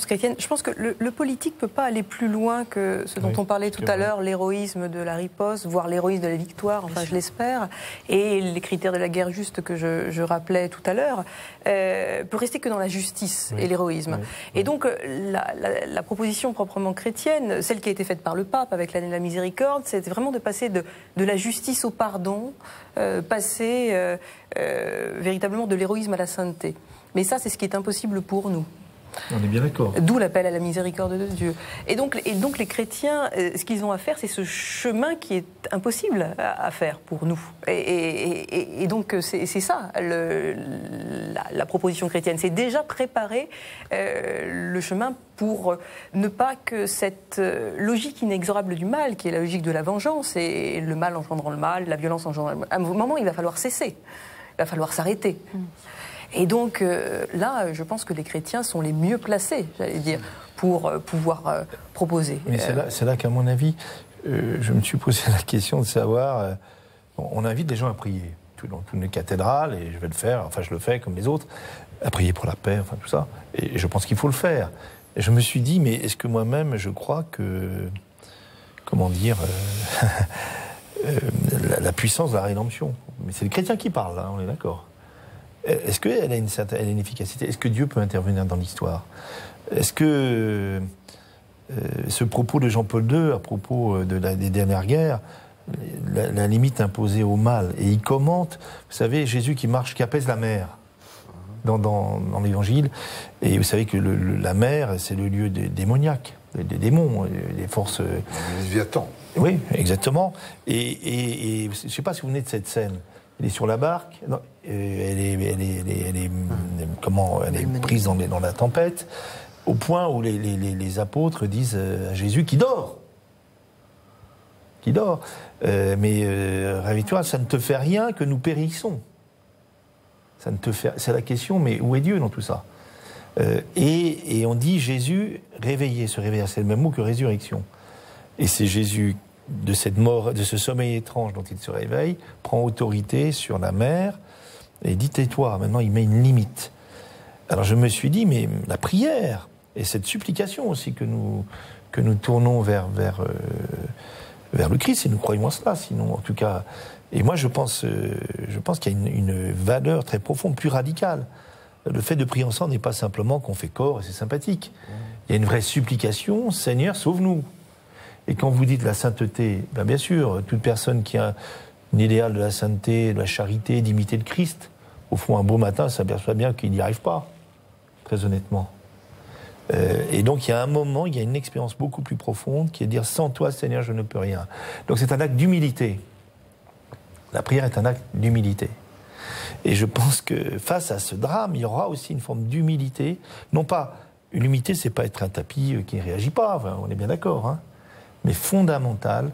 chrétienne, je pense que le politique ne peut pas aller plus loin que ce dont on parlait tout à l'heure, l'héroïsme de la riposte, voire l'héroïsme de la victoire, enfin je l'espère, et les critères de la guerre juste que je rappelais tout à l'heure, peut rester que dans la justice et l'héroïsme. Et donc la proposition proprement chrétienne, celle qui a été faite par le pape avec l'année de la miséricorde, c'était vraiment de passer de la justice au pardon, passer véritablement de l'héroïsme à la sainteté. Mais ça, c'est ce qui est impossible pour nous. On est bien d'accord. D'où l'appel à la miséricorde de Dieu. Et donc les chrétiens, ce qu'ils ont à faire, c'est ce chemin qui est impossible à faire pour nous. Et donc c'est ça, la proposition chrétienne. C'est déjà préparer le chemin pour ne pas que cette logique inexorable du mal, qui est la logique de la vengeance, et le mal engendrant le mal, la violence engendrant le mal, à un moment, il va falloir cesser. Il va falloir s'arrêter. Et donc là, je pense que les chrétiens sont les mieux placés, j'allais dire, pour pouvoir proposer. Mais c'est là qu'à mon avis, je me suis posé la question de savoir, on invite des gens à prier dans toutes les cathédrales, et je vais le faire, enfin je le fais comme les autres, à prier pour la paix, enfin tout ça, et je pense qu'il faut le faire. Et je me suis dit, mais est-ce que moi-même je crois que, comment dire, la puissance de la rédemption, mais c'est les chrétiens qui parlent, là, on est d'accord. Est-ce qu'elle a une efficacité? Est-ce que Dieu peut intervenir dans l'histoire? Est-ce que ce propos de Jean-Paul II à propos des dernières guerres, la limite imposée au mal, et il commente, vous savez, Jésus qui marche, qui apaise la mer dans l'Évangile, et vous savez que la mer, c'est le lieu démoniaque, des démons, des forces... Léviathan. Oui, exactement. Et je ne sais pas si vous venez de cette scène. Elle est sur la barque, non, elle est prise dans la tempête, au point où les apôtres disent à Jésus qui dort. Réveille-toi, ça ne te fait rien que nous périssons. C'est la question, mais où est Dieu dans tout ça? Et on dit Jésus réveillé, se réveiller, c'est le même mot que résurrection. Et c'est Jésus, de cette mort, de ce sommeil étrange dont il se réveille, prend autorité sur la mer et dit tais-toi. Maintenant, il met une limite. Alors je me suis dit, mais la prière et cette supplication aussi que nous tournons vers le Christ, et nous croyons à cela, sinon, en tout cas. Et moi, je pense qu'il y a une valeur très profonde, plus radicale. Le fait de prier ensemble n'est pas simplement qu'on fait corps et c'est sympathique. Il y a une vraie supplication, Seigneur, sauve-nous. Et quand vous dites la sainteté, bien sûr, toute personne qui a un idéal de la sainteté, de la charité, d'imiter le Christ, au fond, un beau matin, s'aperçoit bien qu'il n'y arrive pas, très honnêtement. Et donc, il y a un moment, il y a une expérience beaucoup plus profonde qui est de dire « Sans toi, Seigneur, je ne peux rien ». Donc, c'est un acte d'humilité. La prière est un acte d'humilité. Et je pense que face à ce drame, il y aura aussi une forme d'humilité. Non pas, une humilité, c'est pas être un tapis qui ne réagit pas, enfin, on est bien d'accord, hein, mais fondamentale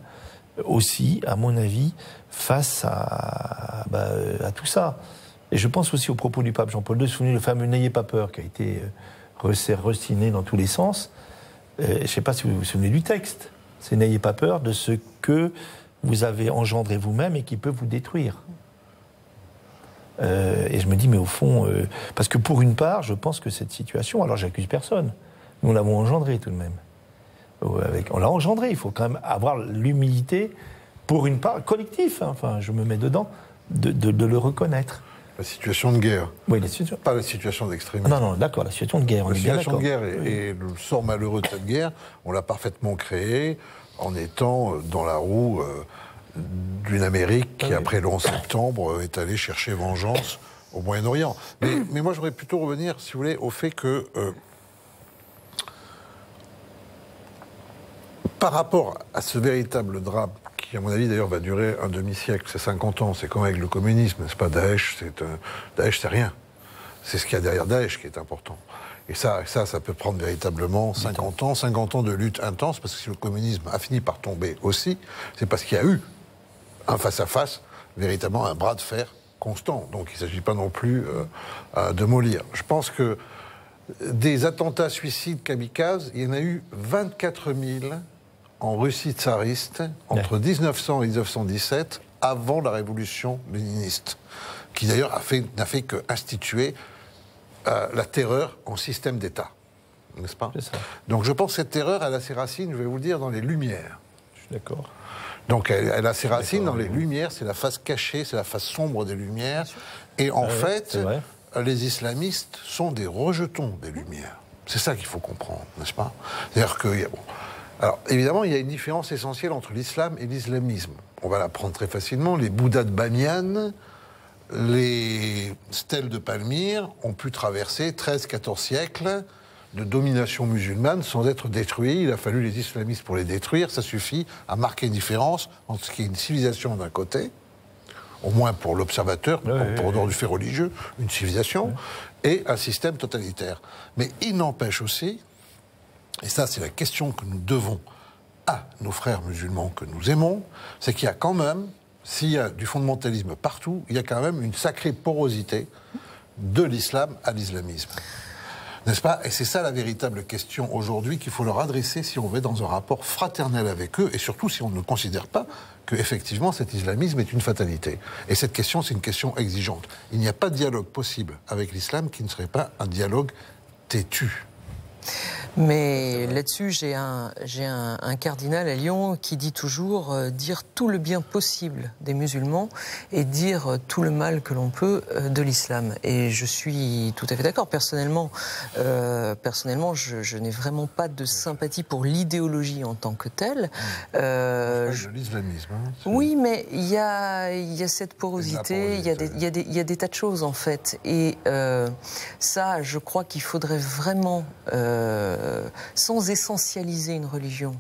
aussi, à mon avis, face à tout ça. Et je pense aussi au propos du pape Jean-Paul II, souvenez le fameux « N'ayez pas peur » qui a été restiné dans tous les sens. Je ne sais pas si vous vous souvenez du texte. C'est « N'ayez pas peur de ce que vous avez engendré vous-même et qui peut vous détruire ». Et je me dis, mais au fond, parce que pour une part, je pense que cette situation, alors j'accuse personne, nous l'avons engendrée tout de même. On l'a engendrée, il faut quand même avoir l'humilité, pour une part, collectif, hein, enfin je me mets dedans, de le reconnaître. La situation de guerre. Oui, la situation... Pas la situation d'extrémisme. Non, d'accord, la situation de guerre, on est bien d'accord. La situation de guerre et le sort malheureux de cette guerre, on l'a parfaitement créé en étant dans la roue d'une Amérique qui, après le 11 septembre, est allée chercher vengeance au Moyen-Orient. Mais moi, j'aurais plutôt revenir, si vous voulez, au fait que, par rapport à ce véritable drame, qui, à mon avis, d'ailleurs, va durer un demi-siècle, c'est 50 ans, c'est comme avec le communisme, n'est-ce pas? Daesh, c'est rien. C'est ce qu'il y a derrière Daesh qui est important. Et ça peut prendre véritablement 50 ans de lutte intense, parce que si le communisme a fini par tomber aussi, c'est parce qu'il y a eu un face-à-face, véritablement un bras de fer constant. Donc il ne s'agit pas non plus de mollir. Je pense que des attentats suicides kamikazes, il y en a eu 24 000 en Russie tsariste entre 1900 et 1917, avant la révolution léniniste, qui d'ailleurs n'a fait qu'instituer la terreur en système d'État. N'est-ce pas? C'est ça. Donc je pense que cette terreur, elle a ses racines, je vais vous le dire, dans les Lumières. Je suis d'accord. Donc elle a ses racines dans les Lumières, c'est la face cachée, c'est la face sombre des Lumières. Et en fait, les islamistes sont des rejetons des Lumières. C'est ça qu'il faut comprendre, n'est-ce pas? C'est-à-dire que... Alors, évidemment, il y a une différence essentielle entre l'islam et l'islamisme. On va la prendre très facilement. Les Bouddhas de Bamiyan, les stèles de Palmyre ont pu traverser 13-14 siècles de domination musulmane sans être détruits. Il a fallu les islamistes pour les détruire. Ça suffit à marquer une différence entre ce qui est une civilisation d'un côté, au moins pour l'observateur, pour dehors du fait religieux, une civilisation, et un système totalitaire. Mais il n'empêche aussi, et ça c'est la question que nous devons à nos frères musulmans que nous aimons, c'est qu'il y a quand même, s'il y a du fondamentalisme partout, il y a quand même une sacrée porosité de l'islam à l'islamisme. N'est-ce pas? Et c'est ça la véritable question aujourd'hui qu'il faut leur adresser si on veut dans un rapport fraternel avec eux, et surtout si on ne considère pas qu'effectivement cet islamisme est une fatalité. Et cette question, c'est une question exigeante. Il n'y a pas de dialogue possible avec l'islam qui ne serait pas un dialogue têtu. Mais là-dessus, j'ai un cardinal à Lyon qui dit toujours dire tout le bien possible des musulmans et dire tout le mal que l'on peut de l'islam. Et je suis tout à fait d'accord. Personnellement, je n'ai vraiment pas de sympathie pour l'idéologie en tant que telle. L'islamisme. Hein, oui, mais il y a cette porosité, il y a des tas de choses en fait. Et ça, je crois qu'il faudrait vraiment... sans essentialiser une religion,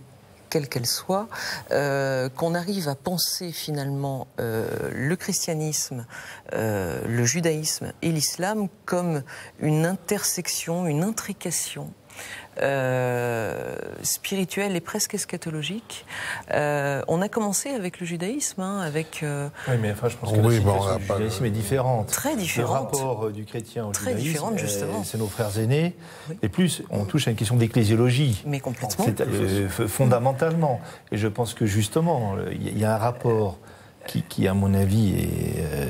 quelle qu'elle soit, qu'on arrive à penser finalement le christianisme, le judaïsme et l'islam comme une intersection, une intrication spirituelle et presque eschatologique. On a commencé avec le judaïsme, hein, avec... Oui, mais enfin, je pense que la situation du judaïsme est différente. Très différente. Le rapport du chrétien au très judaïsme, différente, justement. C'est nos frères aînés. Oui. Et plus, on touche à une question d'ecclésiologie. Mais complètement. Fondamentalement. Et je pense que justement, il y a un rapport qui, à mon avis,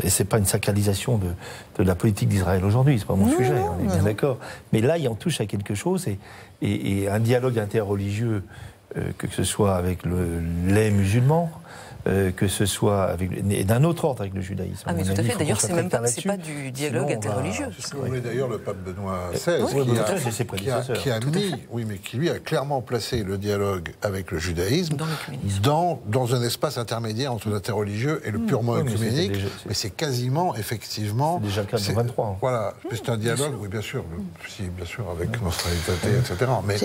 et c'est pas une sacralisation de la politique d'Israël aujourd'hui, c'est pas mon sujet, on est bien d'accord. Mais là, il en touche à quelque chose, et un dialogue interreligieux, que ce soit avec les musulmans, que ce soit avec, et d'un autre ordre avec le judaïsme. Ah mais tout à fait, d'ailleurs c'est même pas du dialogue interreligieux. C'est ce que voulait d'ailleurs le pape Benoît XVI, qui a mis, mais qui lui a clairement placé le dialogue avec le judaïsme dans un espace intermédiaire entre l'interreligieux et le purement œcuménique, mais c'est quasiment, effectivement... C'est déjà le cas de 23. Voilà, c'est un dialogue, oui bien sûr, avec nostalité, etc. Mais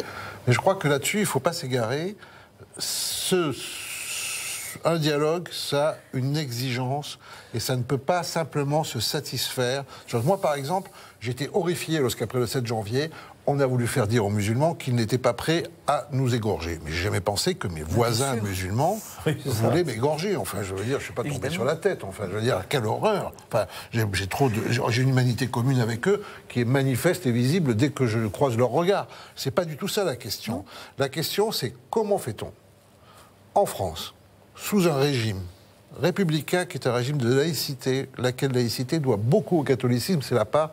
je crois que là-dessus, il ne faut pas s'égarer. Un dialogue, ça a une exigence et ça ne peut pas simplement se satisfaire. Moi, par exemple, j'étais horrifié lorsqu'après le 7 janvier, on a voulu faire dire aux musulmans qu'ils n'étaient pas prêts à nous égorger. Mais j'ai jamais pensé que mes voisins musulmans voulaient m'égorger. Enfin, je veux dire, je ne suis pas tombé sur la tête. Enfin, je veux dire, quelle horreur. Enfin, j'ai une humanité commune avec eux qui est manifeste et visible dès que je croise leur regard. C'est pas du tout ça la question. Non. La question, c'est comment fait-on en France, sous un régime républicain qui est un régime de laïcité, laquelle laïcité doit beaucoup au catholicisme, c'est la part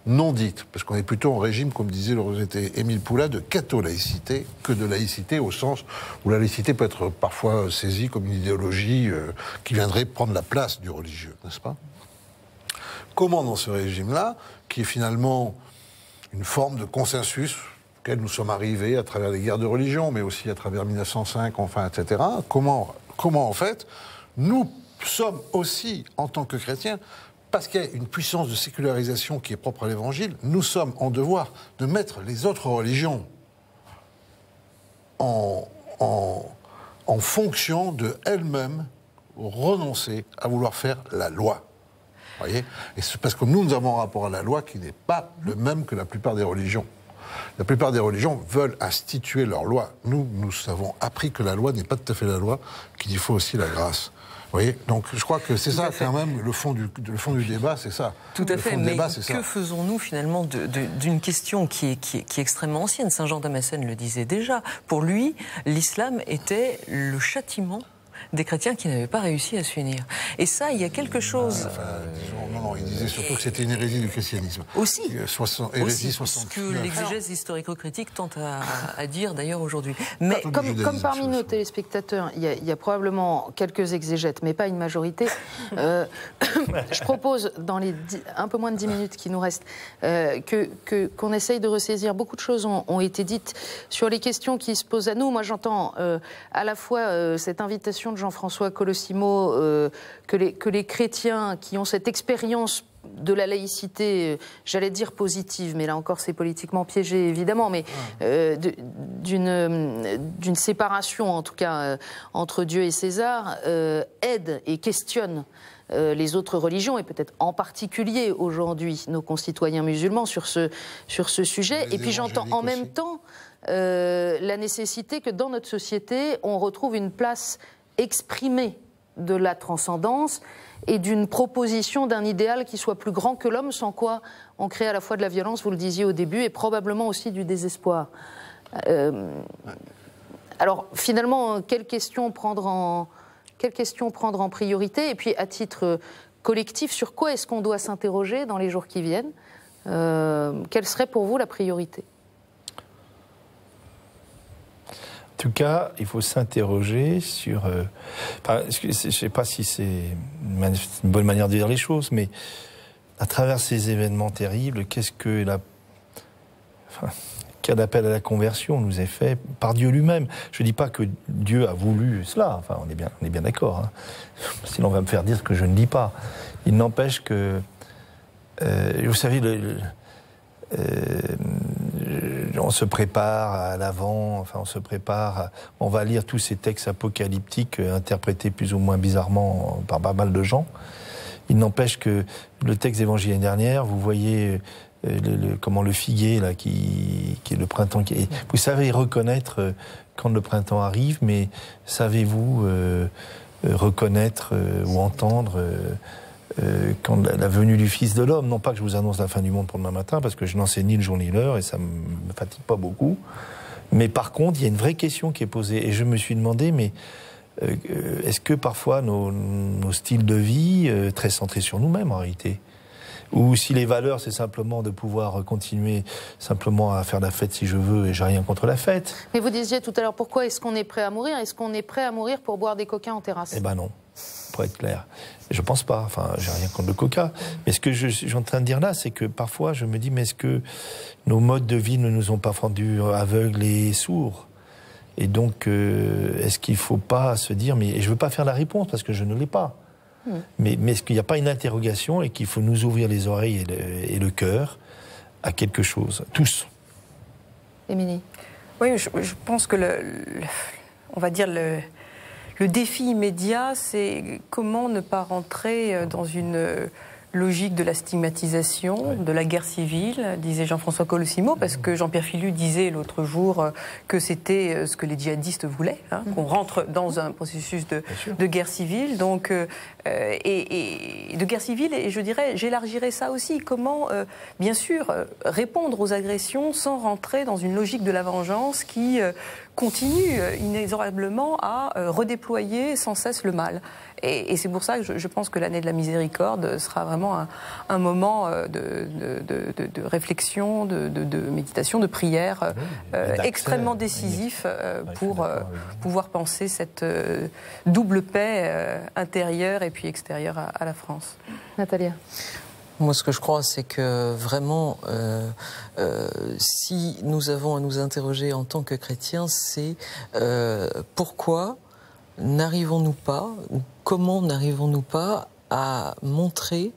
non dite, parce qu'on est plutôt en régime, comme disait le regretté Émile Poulain, de catho-laïcité que de laïcité, au sens où la laïcité peut être parfois saisie comme une idéologie qui viendrait prendre la place du religieux, n'est-ce pas? Comment dans ce régime-là, qui est finalement une forme de consensus auquel nous sommes arrivés à travers les guerres de religion, mais aussi à travers 1905, enfin, etc., comment en fait, nous sommes aussi, en tant que chrétiens, parce qu'il y a une puissance de sécularisation qui est propre à l'Évangile, nous sommes en devoir de mettre les autres religions en fonction de elles-mêmes renoncer à vouloir faire la loi. Voyez ? Et c'est parce que nous avons un rapport à la loi qui n'est pas le même que la plupart des religions. La plupart des religions veulent instituer leur loi. Nous avons appris que la loi n'est pas tout à fait la loi, qu'il faut aussi la grâce. Vous voyez ? Donc je crois que c'est ça quand même, le fond du débat, c'est ça. Tout à fait, mais que faisons-nous finalement d'une question qui est extrêmement ancienne? Saint Jean Damascène le disait déjà. Pour lui, l'islam était le châtiment des chrétiens qui n'avaient pas réussi à s'unir. Et ça, il y a quelque chose... non, il disait surtout que c'était une hérésie du christianisme. Aussi. Hérésie 69. Ce que l'exégèse historico-critique tente à dire d'ailleurs aujourd'hui. Mais comme parmi nos téléspectateurs, il y a probablement quelques exégètes, mais pas une majorité, je propose, dans les un peu moins de 10 minutes qui nous restent, qu'on essaye de ressaisir. Beaucoup de choses ont été dites sur les questions qui se posent à nous. Moi, j'entends à la fois cette invitation de Jean-François Colosimo que les chrétiens qui ont cette expérience de la laïcité, j'allais dire positive, mais là encore c'est politiquement piégé évidemment, mais d'une séparation en tout cas entre Dieu et César, aident et questionnent les autres religions et peut-être en particulier aujourd'hui nos concitoyens musulmans sur ce sujet. Et puis j'entends en même temps la nécessité que dans notre société on retrouve une place exprimée de la transcendance et d'une proposition d'un idéal qui soit plus grand que l'homme, sans quoi on crée à la fois de la violence, vous le disiez au début, et probablement aussi du désespoir. Alors finalement, quelle question prendre en priorité? Et puis à titre collectif, sur quoi est-ce qu'on doit s'interroger dans les jours qui viennent? Quelle serait pour vous la priorité? En tout cas, il faut s'interroger sur... je ne sais pas si c'est une bonne manière de dire les choses, mais à travers ces événements terribles, quel appel à la conversion nous est fait par Dieu lui-même? Je ne dis pas que Dieu a voulu cela, enfin on est bien d'accord, hein. Sinon on va me faire dire ce que je ne dis pas. Il n'empêche que, vous savez, on se prépare à l'avant, enfin on va lire tous ces textes apocalyptiques interprétés plus ou moins bizarrement par pas mal de gens. Il n'empêche que le texte d'évangile l'année dernière, vous voyez comment le figuier là qui est le printemps. Vous savez reconnaître quand le printemps arrive, mais savez-vous reconnaître ou entendre quand la venue du Fils de l'homme? Non pas que je vous annonce la fin du monde pour demain matin, parce que je n'en sais ni le jour ni l'heure et ça me fatigue pas beaucoup. Mais par contre, il y a une vraie question qui est posée et je me suis demandé, mais est-ce que parfois nos styles de vie, très centrés sur nous-mêmes en réalité, ou si les valeurs c'est simplement de pouvoir continuer simplement à faire la fête si je veux et j'ai rien contre la fête. Mais vous disiez tout à l'heure, pourquoi est-ce qu'on est prêt à mourir? Est-ce qu'on est prêt à mourir pour boire des coca en terrasse? Eh ben non, pour être clair. Je pense pas, enfin j'ai rien contre le coca. Mais ce que je suis en train de dire là, c'est que parfois je me dis, mais est-ce que nos modes de vie ne nous ont pas rendus aveugles et sourds? Et donc, est-ce qu'il ne faut pas se dire, mais et je ne veux pas faire la réponse parce que je ne l'ai pas, mais est-ce qu'il n'y a pas une interrogation et qu'il faut nous ouvrir les oreilles et le cœur à quelque chose, tous? Émilie? Oui, je pense que on va dire le défi immédiat, c'est comment ne pas rentrer dans une logique de la stigmatisation, de la guerre civile, disait Jean-François Colosimo, parce que Jean-Pierre Filu disait l'autre jour que c'était ce que les djihadistes voulaient, hein, qu'on rentre dans un processus de guerre civile, donc, et de guerre civile, et je dirais, j'élargirais ça aussi, comment, bien sûr, répondre aux agressions sans rentrer dans une logique de la vengeance qui continue inexorablement à redéployer sans cesse le mal. Et c'est pour ça que je pense que l'année de la miséricorde sera vraiment un moment de réflexion, de méditation, de prière extrêmement décisif pour pouvoir penser cette double paix intérieure et puis extérieure à la France. Natalia? Moi, ce que je crois, c'est que vraiment, si nous avons à nous interroger en tant que chrétiens, c'est pourquoi n'arrivons-nous pas, ou comment n'arrivons-nous pas à montrer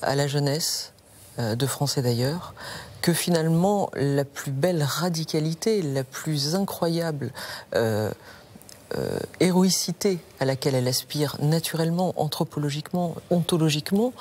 à la jeunesse de France et d'ailleurs que finalement la plus belle radicalité, la plus incroyable héroïcité à laquelle elle aspire naturellement, anthropologiquement, ontologiquement,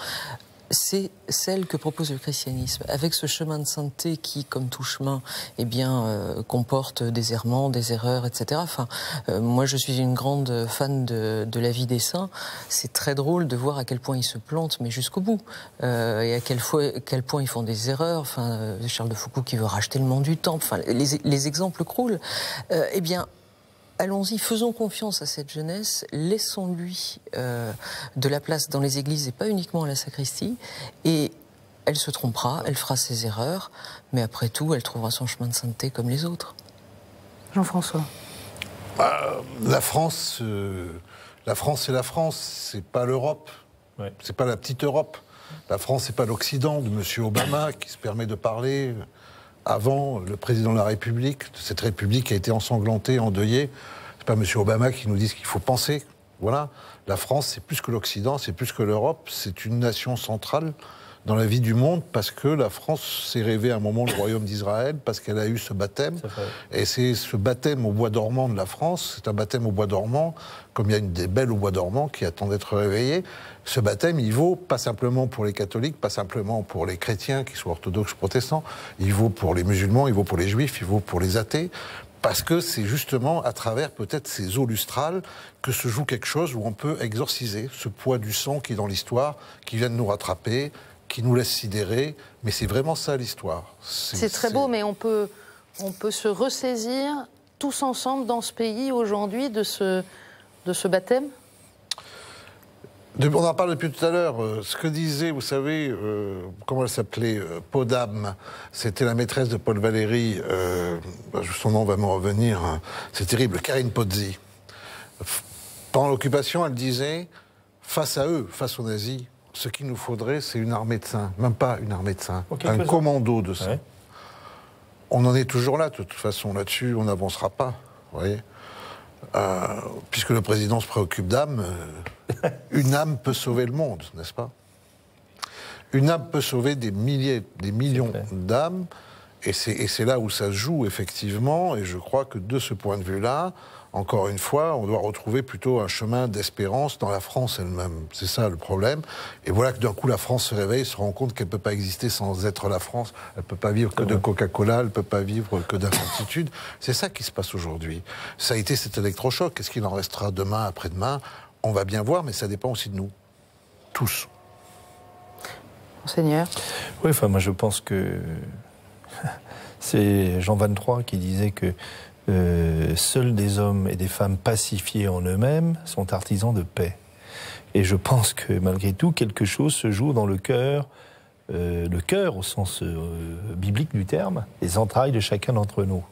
c'est celle que propose le christianisme, avec ce chemin de sainteté qui, comme tout chemin, eh bien, comporte des errements, des erreurs, etc. Enfin, moi, je suis une grande fan de la vie des saints. C'est très drôle de voir à quel point ils se plantent, mais jusqu'au bout, et à quel point ils font des erreurs. Enfin, Charles de Foucauld qui veut racheter le mont du Temple. Enfin, les exemples croulent. Eh bien, allons-y, faisons confiance à cette jeunesse, laissons-lui de la place dans les églises et pas uniquement à la sacristie, et elle se trompera, elle fera ses erreurs, mais après tout, elle trouvera son chemin de sainteté comme les autres. Jean-François? La France, c'est la France, c'est pas l'Europe, c'est pas la petite Europe. La France, c'est pas l'Occident de M. Obama qui se permet de parler avant le président de la République, cette République a été ensanglantée, endeuillée. C'est pas M. Obama qui nous dit ce qu'il faut penser. Voilà. La France, c'est plus que l'Occident, c'est plus que l'Europe. C'est une nation centrale dans la vie du monde parce que la France s'est rêvée à un moment le royaume d'Israël, parce qu'elle a eu ce baptême. Et c'est ce baptême au bois dormant de la France, c'est un baptême au bois dormant, comme il y a une des belles au bois dormant qui attend d'être réveillée. Ce baptême, il vaut pas simplement pour les catholiques, pas simplement pour les chrétiens, qu'ils soient orthodoxes ou protestants, il vaut pour les musulmans, il vaut pour les juifs, il vaut pour les athées, Parce que c'est justement à travers peut-être ces eaux lustrales que se joue quelque chose où on peut exorciser ce poids du sang qui est dans l'histoire, qui vient de nous rattraper, qui nous laisse sidérer. Mais c'est vraiment ça l'histoire. C'est très beau, mais on peut se ressaisir tous ensemble dans ce pays aujourd'hui de ce baptême. On en parle depuis tout à l'heure. Ce que disait, vous savez, comment elle s'appelait, Podam, c'était la maîtresse de Paul Valéry, son nom va me revenir, hein. C'est terrible, Karine Pozzi. Pendant l'occupation, elle disait, face à eux, face aux nazis, ce qu'il nous faudrait, c'est une armée de saints. Même pas une armée de saints, un commando de saints. Ouais. On en est toujours là, de toute façon. Là-dessus, on n'avancera pas, vous voyez. Puisque le président se préoccupe d'âmes, une âme peut sauver le monde, n'est-ce pas? Une âme peut sauver des milliers, des millions d'âmes, et c'est là où ça se joue, effectivement, et je crois que de ce point de vue-là, encore une fois, on doit retrouver plutôt un chemin d'espérance dans la France elle-même. C'est ça le problème. Et voilà que d'un coup, la France se réveille, se rend compte qu'elle ne peut pas exister sans être la France. Elle ne peut pas vivre que de Coca-Cola, elle ne peut pas vivre que d'incertitude. C'est ça qui se passe aujourd'hui. Ça a été cet électrochoc. Qu'est-ce qu'il en restera demain, après-demain? On va bien voir, mais ça dépend aussi de nous. Tous. Monseigneur. Oui, enfin, moi je pense que c'est Jean 23 qui disait que seuls des hommes et des femmes pacifiés en eux-mêmes sont artisans de paix. Et je pense que malgré tout, quelque chose se joue dans le cœur au sens biblique du terme, les entrailles de chacun d'entre nous.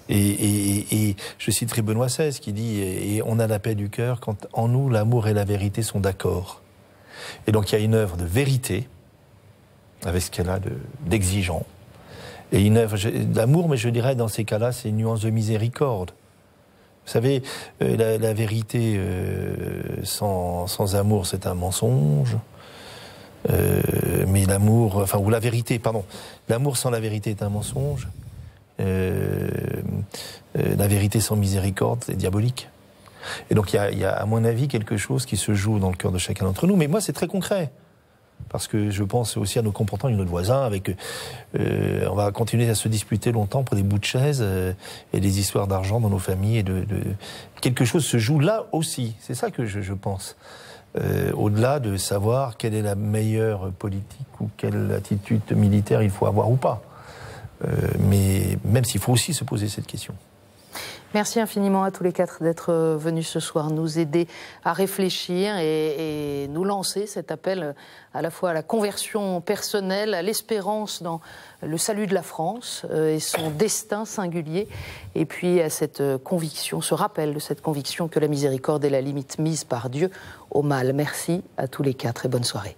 Et je citerai Benoît XVI qui dit « Et on a la paix du cœur quand en nous l'amour et la vérité sont d'accord ». Et donc il y a une œuvre de vérité, avec ce qu'elle a d'exigeant, et une œuvre d'amour, mais je dirais dans ces cas-là, c'est une nuance de miséricorde. Vous savez, la vérité sans amour, c'est un mensonge. Mais l'amour, enfin, ou la vérité, pardon. L'amour sans la vérité est un mensonge. La vérité sans miséricorde, c'est diabolique. Et donc, il y a, à mon avis, quelque chose qui se joue dans le cœur de chacun d'entre nous. Mais moi, c'est très concret. Parce que je pense aussi à nos comportements avec notre voisin, on va continuer à se disputer longtemps pour des bouts de chaises et des histoires d'argent dans nos familles. Quelque chose se joue là aussi. C'est ça que je pense. Au-delà de savoir quelle est la meilleure politique ou quelle attitude militaire il faut avoir ou pas. Mais même s'il faut aussi se poser cette question. Merci infiniment à tous les quatre d'être venus ce soir nous aider à réfléchir et nous lancer cet appel à la fois à la conversion personnelle, à l'espérance dans le salut de la France et son destin singulier, et puis à cette conviction, ce rappel de cette conviction que la miséricorde est la limite mise par Dieu au mal. Merci à tous les quatre et bonne soirée.